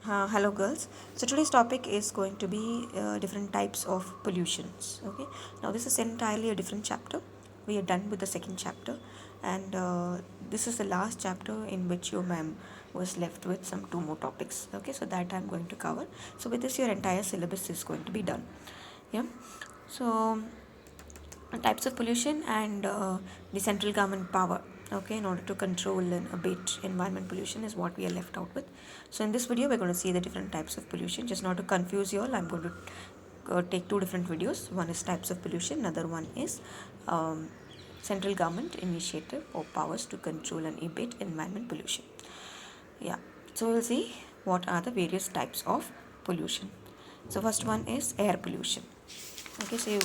Hello girls. So today's topic is going to be different types of pollutions. Okay. Now this is entirely a different chapter. We are done with the second chapter, and this is the last chapter in which your ma'am was left with some two more topics. Okay. So that I'm going to cover. So with this, your entire syllabus is going to be done. Yeah. So types of pollution and the central government power, okay, in order to control and abate environment pollution is what we are left out with. So in this video we're going to see the different types of pollution. Just not to confuse you all, I'm going to take two different videos. One is types of pollution, another one is central government initiative or powers to control and abate environment pollution. Yeah, so we'll see what are the various types of pollution. So first one is air pollution. Okay, so you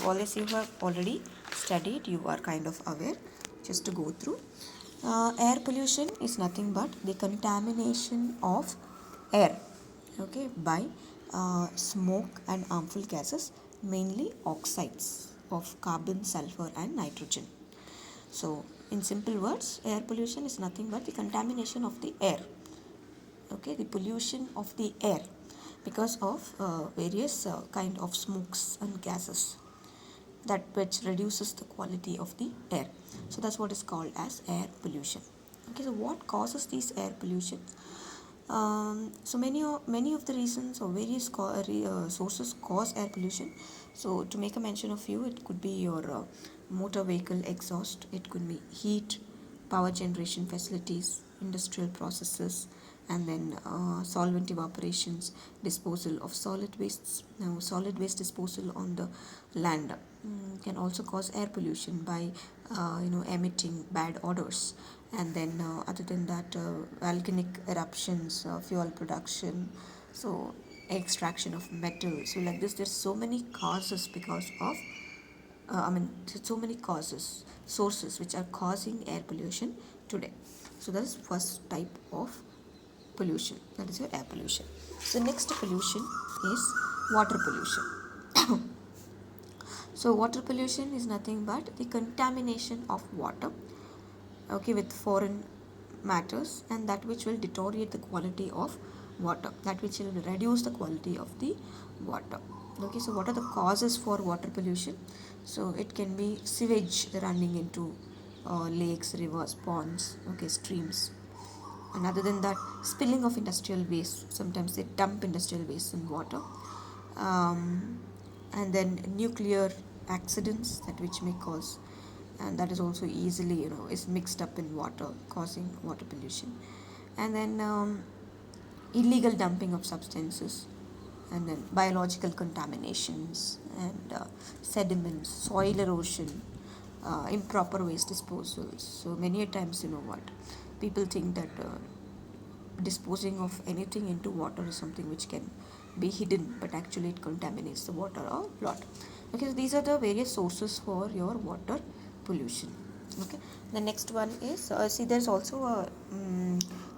have already studied, you are kind of aware. Just to go through, air pollution is nothing but the contamination of air, okay, by smoke and harmful gases, mainly oxides of carbon, sulfur and nitrogen. So in simple words, air pollution is nothing but the contamination of the air, okay, the pollution of the air because of various kind of smokes and gases that which reduces the quality of the air. So that's what is called as air pollution. Okay, so what causes these air pollution? So many of the reasons or various sources cause air pollution. So to make a mention of few, it could be your motor vehicle exhaust, it could be heat, power generation facilities, industrial processes, and then solvent evaporations, disposal of solid wastes. Now solid waste disposal on the land can also cause air pollution by emitting bad odors. And then other than that, volcanic eruptions, fuel production, so extraction of metal. So like this, there's so many causes because of so many causes, sources which are causing air pollution today. So that is first type of pollution, that is your air pollution. So next pollution is water pollution. So water pollution is nothing but the contamination of water, okay, with foreign matters, and that which will deteriorate the quality of water, that which will reduce the quality of the water. Okay, so what are the causes for water pollution? So it can be sewage running into lakes, rivers, ponds, okay, streams. And other than that, spilling of industrial waste, sometimes they dump industrial waste in water. And then nuclear accidents, that which may cause, and that is also easily is mixed up in water, causing water pollution. And then illegal dumping of substances, and then biological contaminations, and sediments, soil erosion, improper waste disposals. So many a times, what people think that disposing of anything into water is something which can be hidden, but actually it contaminates the water a lot. Okay, so these are the various sources for your water pollution. Okay, the next one is see, there's also a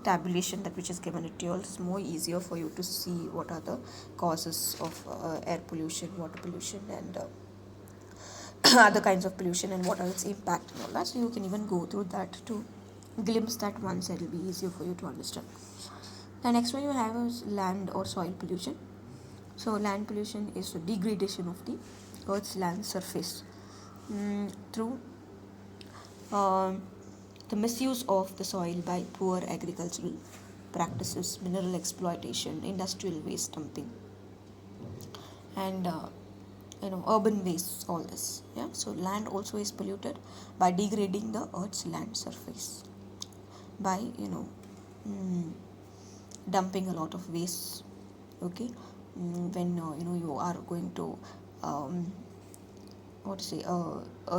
tabulation that which is given it to you. It's more easier for you to see what are the causes of air pollution, water pollution, and other kinds of pollution, and what are its impact and all that. So you can even go through that to glimpse that once. It will be easier for you to understand. The next one you have is land or soil pollution. So land pollution is the degradation of the earth's land surface through uh, the misuse of the soil by poor agricultural practices, mineral exploitation, industrial waste dumping, and urban wastes, all this. Yeah, so land also is polluted by degrading the earth's land surface by dumping a lot of waste. Okay, when you are going to um, what to say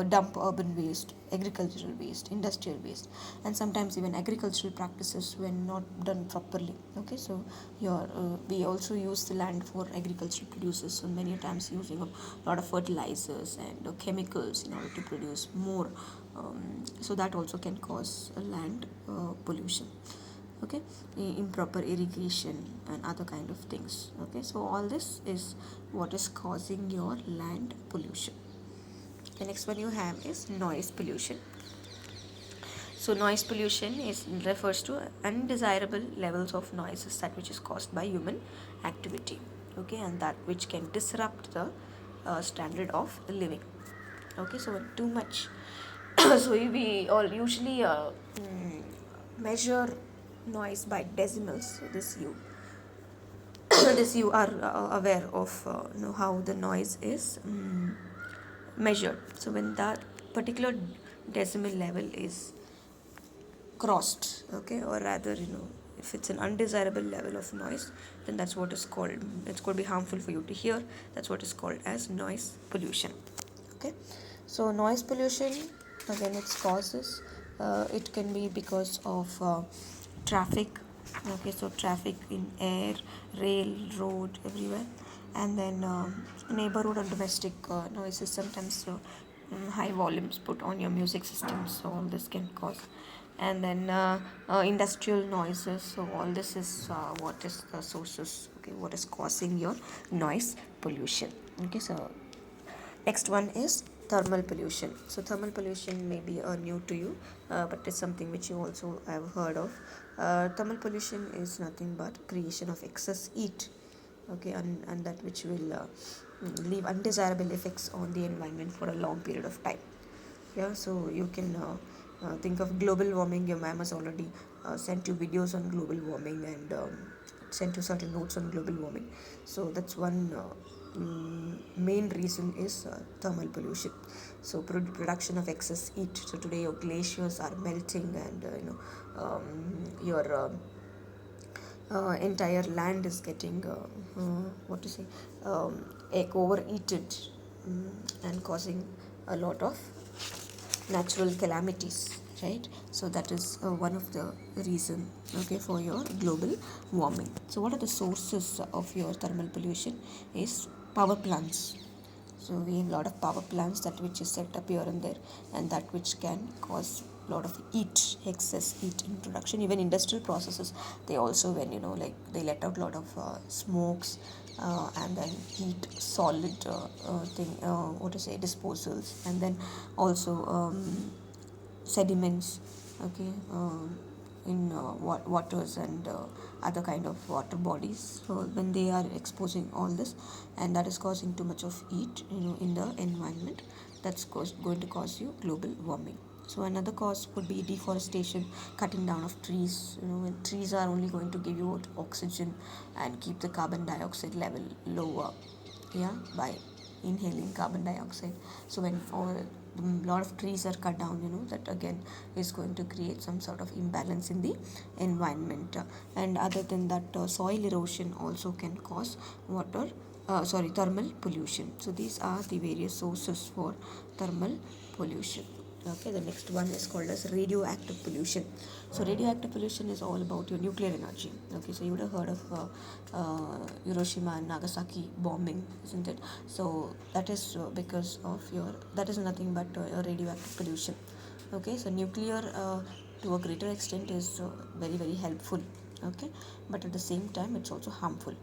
dump urban waste, agricultural waste, industrial waste, and sometimes even agricultural practices when not done properly. Okay, so your we also use the land for agricultural produces, so many times using a lot of fertilizers and chemicals in order to produce more. So that also can cause land pollution. Okay, improper irrigation and other kind of things. Okay, so all this is what is causing your land pollution. The next one you have is noise pollution. So noise pollution is refers to undesirable levels of noises that which is caused by human activity, okay, and that which can disrupt the standard of living. Okay, so when too much so we all usually measure noise by decimals. So this you this you are aware of how the noise is measured. So when that particular decimal level is crossed, okay, or rather, if it's an undesirable level of noise, then that's what is called, it's going to be harmful for you to hear. That's what is called as noise pollution. Okay, so noise pollution, again, its causes, it can be because of traffic. Okay, so traffic in air, rail, road, everywhere. And then neighborhood and domestic noises, sometimes high volumes put on your music system, so all this can cause. And then industrial noises, so all this is what is the sources, okay, what is causing your noise pollution. Okay, so next one is thermal pollution. So thermal pollution may be new to you, but it's something which you also have heard of. Thermal pollution is nothing but creation of excess heat, okay, and that which will leave undesirable effects on the environment for a long period of time. Yeah, so you can think of global warming. Your ma'am has already sent you videos on global warming and sent you certain notes on global warming. So that's one main reason is thermal pollution. So production of excess heat. So today your glaciers are melting, and your entire land is getting what to say overheated, and causing a lot of natural calamities, right? So that is one of the reason, okay, for your global warming. So what are the sources of your thermal pollution is power plants. So we have a lot of power plants that which is set up here and there, and that which can cause a lot of heat, excess heat in production. Even industrial processes, they also, when like they let out a lot of smokes, and then heat solid thing, what to say, disposals, and then also sediments, okay, in waters and other kind of water bodies. So when they are exposing all this, and that is causing too much of heat in the environment, that's going to cause you global warming. So another cause would be deforestation, cutting down of trees. When trees are only going to give you oxygen and keep the carbon dioxide level lower, yeah, by inhaling carbon dioxide. So when a lot of trees are cut down, that again is going to create some sort of imbalance in the environment. And other than that, soil erosion also can cause thermal pollution. So these are the various sources for thermal pollution. Okay, the next one is called as radioactive pollution. So radioactive pollution is all about your nuclear energy. Okay, so you would have heard of Hiroshima and Nagasaki bombing, isn't it? So that is because of that is nothing but radioactive pollution. Okay, so nuclear to a greater extent is very very helpful. Okay, but at the same time it's also harmful.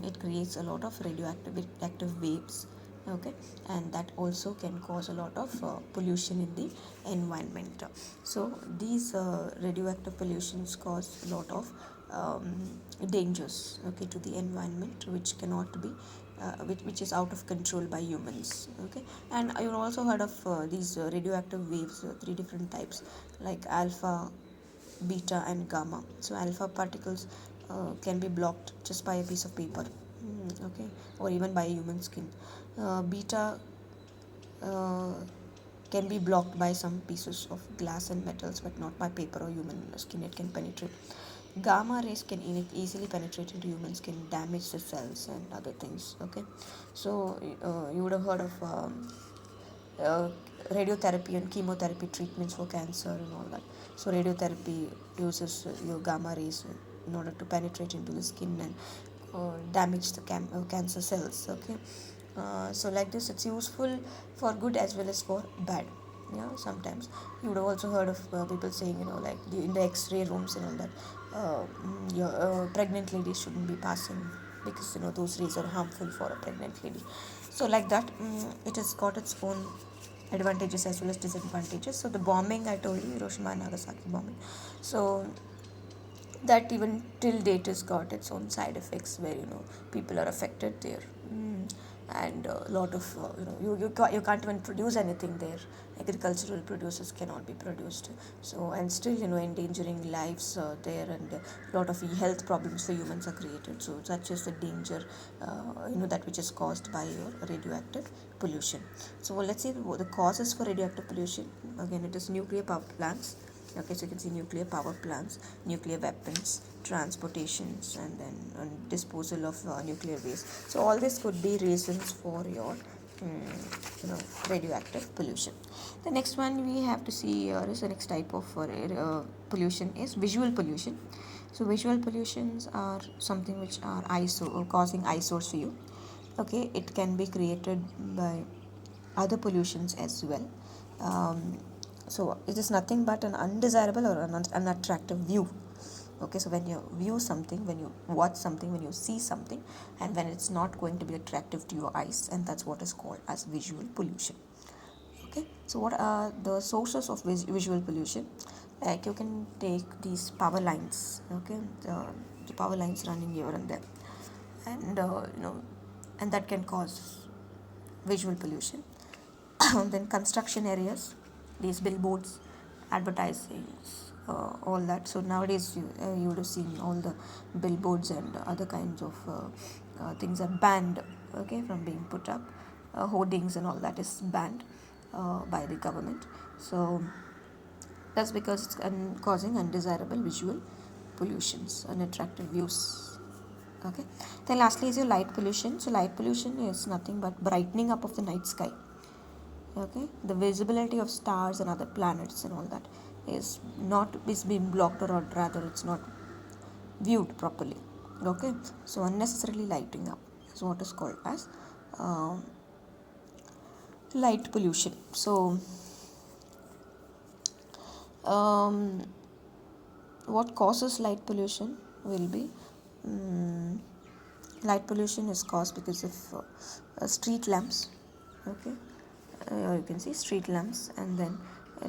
It creates a lot of radioactive active waves, okay, and that also can cause a lot of pollution in the environment. So these radioactive pollutions cause a lot of dangers, okay, to the environment, which cannot be which is out of control by humans. Okay, and you also heard of these radioactive waves, three different types, like alpha, beta, and gamma. So alpha particles can be blocked just by a piece of paper, okay, or even by a human skin. Beta uh, can be blocked by some pieces of glass and metals, but not by paper or human skin. It can penetrate. Gamma rays can easily penetrate into human skin, damage the cells and other things. Okay, so you would have heard of uh, radiotherapy and chemotherapy treatments for cancer and all that. So radiotherapy uses your gamma rays in order to penetrate into the skin and damage the cancer cells. Okay, so like this, it's useful for good as well as for bad. Yeah, sometimes you would have also heard of people saying, like in the X-ray rooms and all that, your pregnant ladies shouldn't be passing because those rays are harmful for a pregnant lady. So like that, it has got its own advantages as well as disadvantages. So the bombing, I told you, Hiroshima and Nagasaki bombing. So that even till date has got its own side effects where people are affected there. And a lot of you can't even produce anything there. Agricultural produces cannot be produced. So and still endangering lives there, and a lot of health problems for humans are created. So such is the danger that which is caused by your radioactive pollution. So let's see the causes for radioactive pollution. Again, it is nuclear power plants. Okay, so you can see nuclear power plants, nuclear weapons, transportations, and then disposal of nuclear waste. So all this could be reasons for your radioactive pollution. The next one we have to see here is the next type of pollution is visual pollution. So visual pollutions are something which are causing eyesores for you. Okay, it can be created by other pollutions as well. So it is nothing but an undesirable or an unattractive view. Okay, so when you view something, when you watch something, when you see something, and when it's not going to be attractive to your eyes, and that's what is called as visual pollution. Okay, so what are the sources of visual pollution? Like you can take these power lines. Okay, the power lines running here and there, and and that can cause visual pollution. Then construction areas, these billboards, advertising, all that. So nowadays you would have seen all the billboards and other kinds of things are banned, okay, from being put up. Hoardings and all that is banned by the government. So that's because it's causing undesirable visual pollutions, unattractive views. Okay. Then lastly is your light pollution. So light pollution is nothing but brightening up of the night sky. Okay, the visibility of stars and other planets and all that is being blocked, or rather it's not viewed properly. Okay, so unnecessarily lighting up is what is called as light pollution. So what causes light pollution will be light pollution is caused because of street lamps. Okay, you can see street lamps, and then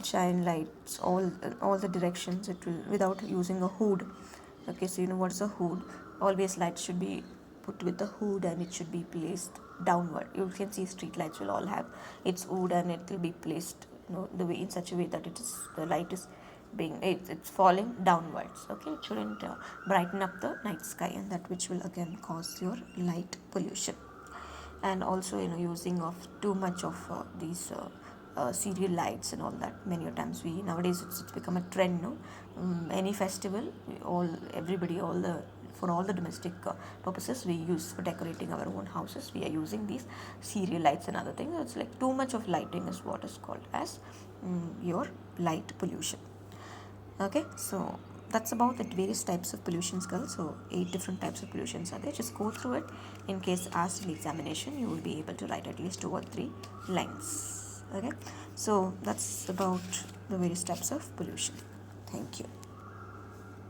shine lights all the directions. It will without using a hood. Okay, so what is a hood? Always lights should be put with the hood, and it should be placed downward. You can see street lights will all have its hood, and it will be placed the way in such a way that the light is it's falling downwards. Okay, it shouldn't brighten up the night sky, and that which will again cause your light pollution. And also using of too much of these serial lights and all that. Many times nowadays it's become a trend. Any festival, everybody, for all the domestic purposes we use for decorating our own houses, we are using these serial lights and other things. It's like too much of lighting is what is called as your light pollution. Okay, so that's about the various types of pollutions, girls. So 8 different types of pollutions are there. Just go through it. In case asked in examination, you will be able to write at least 2 or 3 lines. Okay, so that's about the various types of pollution. Thank you.